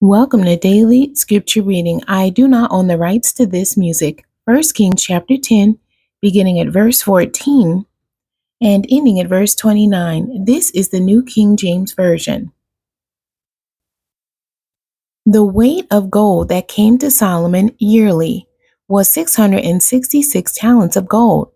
Welcome to Daily Scripture Reading. I do not own the rights to this music. 1 Kings chapter 10, beginning at verse 14 and ending at verse 29. This is the New King James Version. The weight of gold that came to Solomon yearly was 666 talents of gold.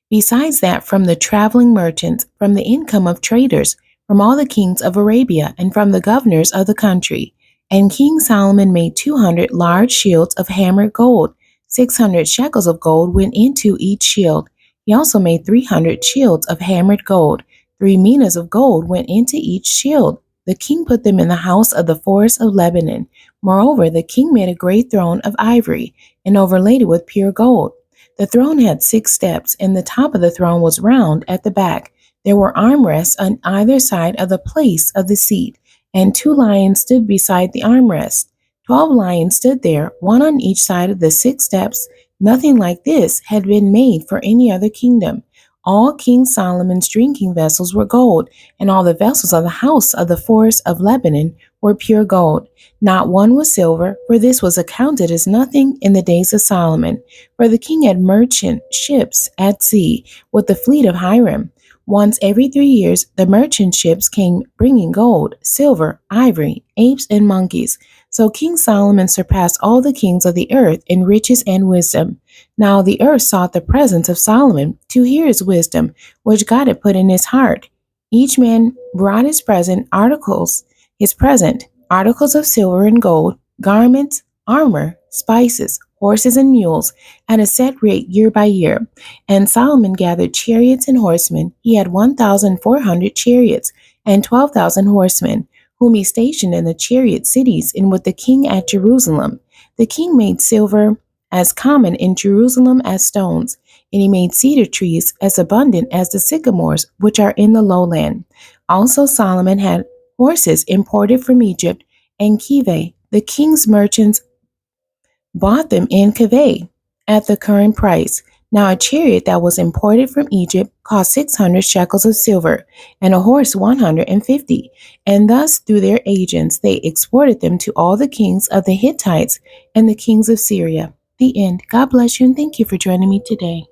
Besides that, from the traveling merchants, from the income of traders, from all the kings of Arabia, and from the governors of the country. And King Solomon made 200 large shields of hammered gold. 600 shekels of gold went into each shield. He also made 300 shields of hammered gold. 3 minas of gold went into each shield. The king put them in the house of the forest of Lebanon. Moreover, the king made a great throne of ivory and overlaid it with pure gold. The throne had 6 steps, and the top of the throne was round at the back. There were armrests on either side of the place of the seat, and 2 lions stood beside the armrest. 12 lions stood there, one on each side of the 6 steps. Nothing like this had been made for any other kingdom. All King Solomon's drinking vessels were gold, and all the vessels of the house of the forest of Lebanon were pure gold. Not one was silver, for this was accounted as nothing in the days of Solomon. For the king had merchant ships at sea with the fleet of Hiram. Once every 3 years, the merchant ships came bringing gold, silver, ivory, apes, and monkeys. So King Solomon surpassed all the kings of the earth in riches and wisdom. Now the earth sought the presence of Solomon to hear his wisdom, which God had put in his heart. Each man brought his present articles of silver and gold, garments, armor, spices, horses, and mules, at a set rate year by year. And Solomon gathered chariots and horsemen. He had 1,400 chariots and 12,000 horsemen, whom he stationed in the chariot cities and with the king at Jerusalem. The king made silver as common in Jerusalem as stones, and he made cedar trees as abundant as the sycamores which are in the lowland. Also Solomon had horses imported from Egypt, and nkjv. The king's merchants bought them in nkjv at the current price. Now a chariot that was imported from Egypt cost 600 shekels of silver, and a horse 150. And thus, through their agents, they exported them to all the kings of the Hittites and the kings of Syria. The end. God bless you, and thank you for joining me today.